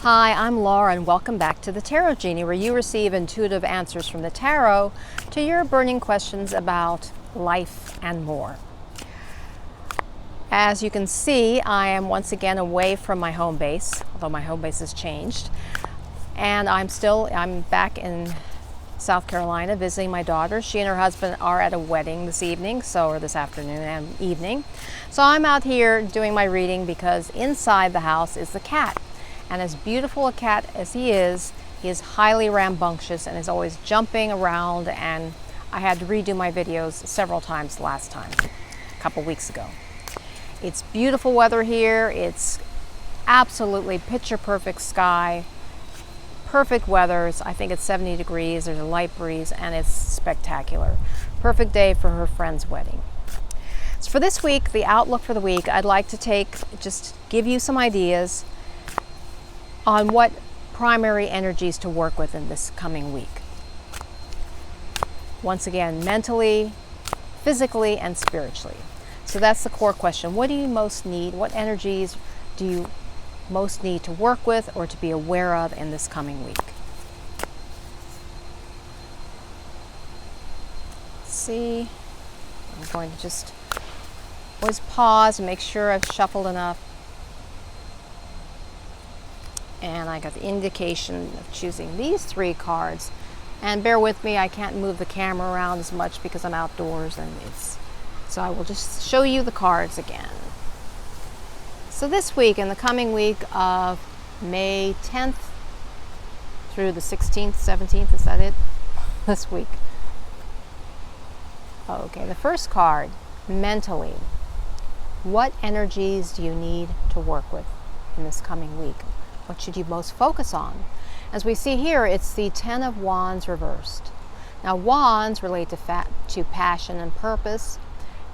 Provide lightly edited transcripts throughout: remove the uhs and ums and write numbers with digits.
Hi, I'm Laura and welcome back to the Tarot Genie, where you receive intuitive answers from the tarot to your burning questions about life and more. As you can see, I am once again away from my home base, although my home base has changed. And I'm back in South Carolina visiting my daughter. She and her husband are at a wedding this evening, or this afternoon and evening. So I'm out here doing my reading because inside the house is the cat. And as beautiful a cat as he is highly rambunctious and is always jumping around, and I had to redo my videos several times last time, a couple weeks ago. It's beautiful weather here. It's absolutely picture perfect sky, perfect weather. I think it's 70 degrees, there's a light breeze, and it's spectacular. Perfect day for her friend's wedding. So for this week, the outlook for the week, I'd like to just give you some ideas on what primary energies to work with in this coming week. Once again, mentally, physically, and spiritually. So that's the core question. What do you most need? What energies do you most need to work with or to be aware of in this coming week? Let's see, I'm going to just always pause and make sure I've shuffled enough. And I got the indication of choosing these three cards. And bear with me, I can't move the camera around as much because I'm outdoors, and so I will just show you the cards again. So this week, in the coming week of May 10th through the 16th, 17th, is that it? This week. Okay, the first card, mentally. What energies do you need to work with in this coming week? What should you most focus on? As we see here, it's the Ten of Wands reversed. Now, wands relate to passion and purpose,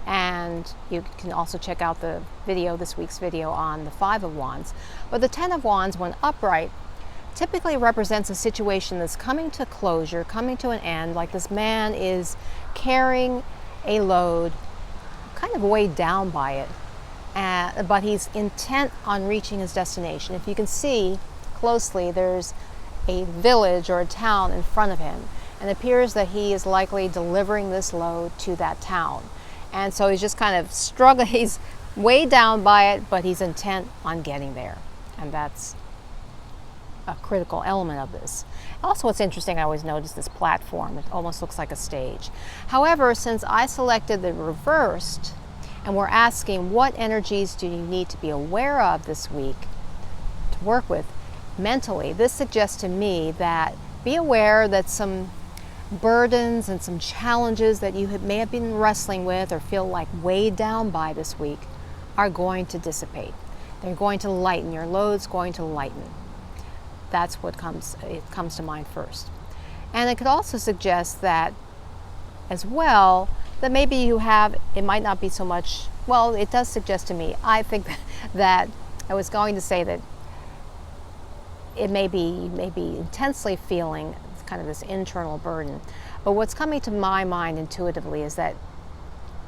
and you can also check out the video, this week's video, on the Five of Wands. But the Ten of Wands, when upright, typically represents a situation that's coming to closure, coming to an end, like this man is carrying a load, kind of weighed down by it. But he's intent on reaching his destination. If you can see closely, there's a village or a town in front of him, and it appears that he is likely delivering this load to that town. And so he's just kind of struggling. He's weighed down by it, but he's intent on getting there. And that's a critical element of this. Also, what's interesting, I always notice this platform. It almost looks like a stage. However, since I selected the reversed, and we're asking what energies do you need to be aware of this week to work with mentally, this suggests to me that be aware that some burdens and some challenges that you may have been wrestling with or feel like weighed down by this week are going to dissipate. They're going to lighten. Your load's going to lighten. That's what comes to mind first. And it could also suggest that as well, that maybe it might not be so much, well, it does suggest to me, I think that I was going to say that it may be intensely feeling kind of this internal burden. But what's coming to my mind intuitively is that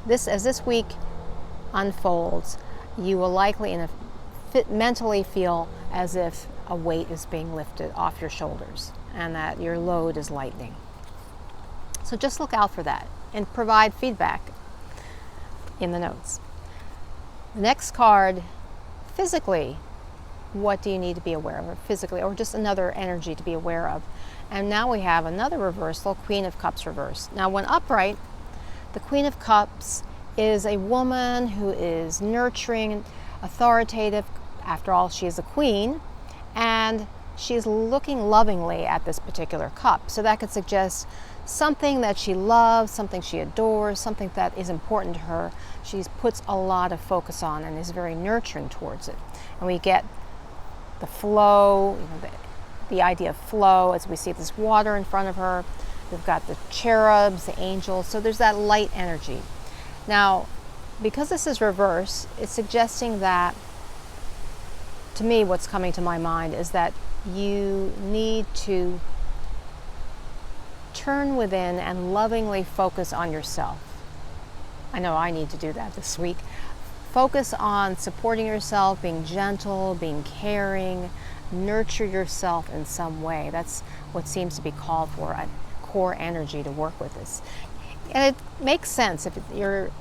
as this week unfolds, you will likely mentally feel as if a weight is being lifted off your shoulders and that your load is lightening. So just look out for that and provide feedback in the notes. The next card, physically, what do you need to be aware of physically, or just another energy to be aware of? And now we have another reversal, Queen of Cups reversed. Now, when upright, the Queen of Cups is a woman who is nurturing, authoritative. After all, she is a queen, and she's looking lovingly at this particular cup. So that could suggest something that she loves, something she adores, something that is important to her. She puts a lot of focus on and is very nurturing towards it. And we get the flow, the idea of flow as we see this water in front of her. We've got the cherubs, the angels, so there's that light energy. Now, because this is reverse, it's suggesting that, to me, what's coming to my mind is that you need to turn within and lovingly focus on yourself. I know I need to do that this week. Focus on supporting yourself, being gentle, being caring, nurture yourself in some way. That's what seems to be called for, a core energy to work with this. And it makes sense. If you're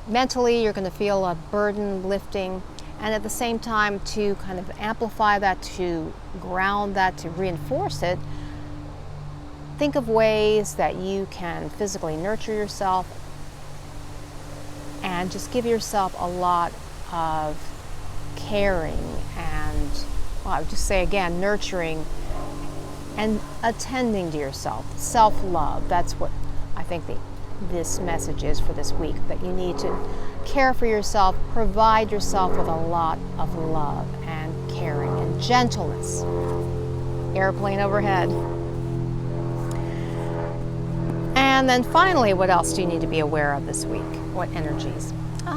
mentally, you're going to feel a burden lifting, and at the same time, to kind of amplify that, to ground that, to reinforce it, think of ways that you can physically nurture yourself and just give yourself a lot of caring and, well, I would just say again, nurturing and attending to yourself. Self-love, that's what I think this message is for this week, that you need to care for yourself, provide yourself with a lot of love and caring and gentleness. Airplane overhead. And then finally, what else do you need to be aware of this week? What energies?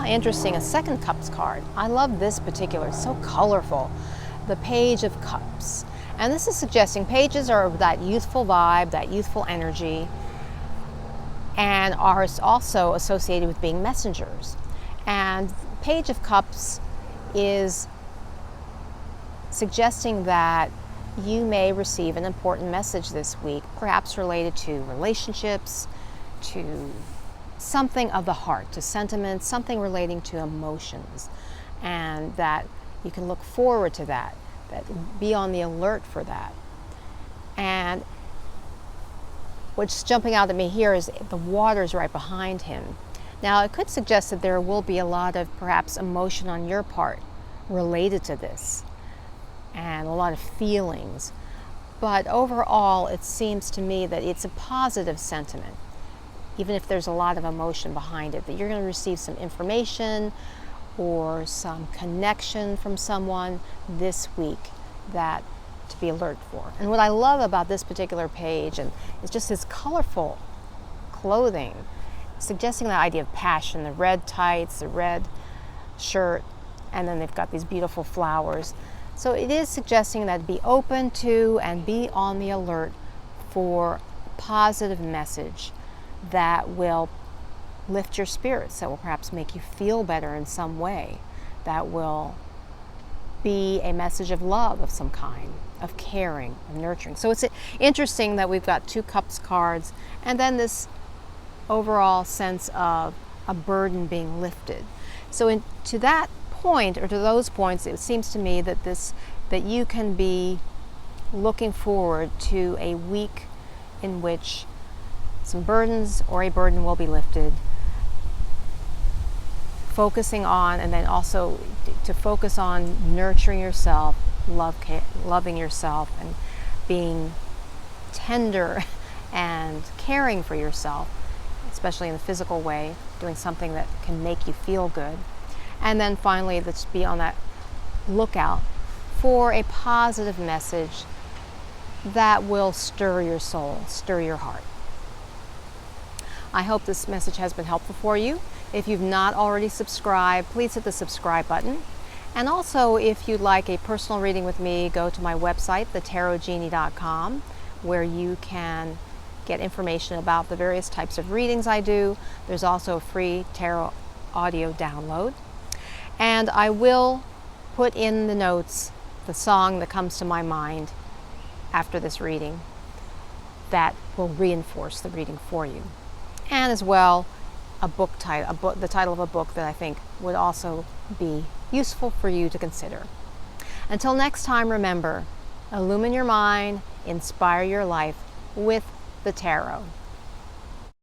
Interesting, a Second Cups card. I love this particular, it's so colorful. The Page of Cups. And this is suggesting pages are that youthful vibe, that youthful energy, and are also associated with being messengers. And Page of Cups is suggesting that you may receive an important message this week, perhaps related to relationships, to something of the heart, to sentiments, something relating to emotions, and that you can look forward to that be on the alert for that. And what's jumping out at me here is the water's right behind him. Now, it could suggest that there will be a lot of perhaps emotion on your part related to this, and a lot of feelings. But overall, it seems to me that it's a positive sentiment, even if there's a lot of emotion behind it, that you're going to receive some information or some connection from someone this week that to be alert for. And what I love about this particular page and is just his colorful clothing, suggesting the idea of passion, the red tights, the red shirt, and then they've got these beautiful flowers. So it is suggesting that be open to and be on the alert for a positive message that will lift your spirits, that will perhaps make you feel better in some way, that will be a message of love of some kind, of caring, of nurturing. So it's interesting that we've got 2 Cups cards and then this overall sense of a burden being lifted. So to that point, or to those points, it seems to me that you can be looking forward to a week in which some burdens or a burden will be lifted, focusing on, and then also to focus on nurturing yourself, loving yourself, and being tender and caring for yourself, especially in the physical way, doing something that can make you feel good. And then finally, let's be on that lookout for a positive message that will stir your soul, stir your heart. I hope this message has been helpful for you. If you've not already subscribed, please hit the subscribe button. And also, if you'd like a personal reading with me, go to my website, thetarotgenie.com, where you can get information about the various types of readings I do. There's also a free tarot audio download. And I will put in the notes the song that comes to my mind after this reading that will reinforce the reading for you. And as well, the title of a book that I think would also be useful for you to consider. Until next time, remember, illumine your mind, inspire your life with the tarot.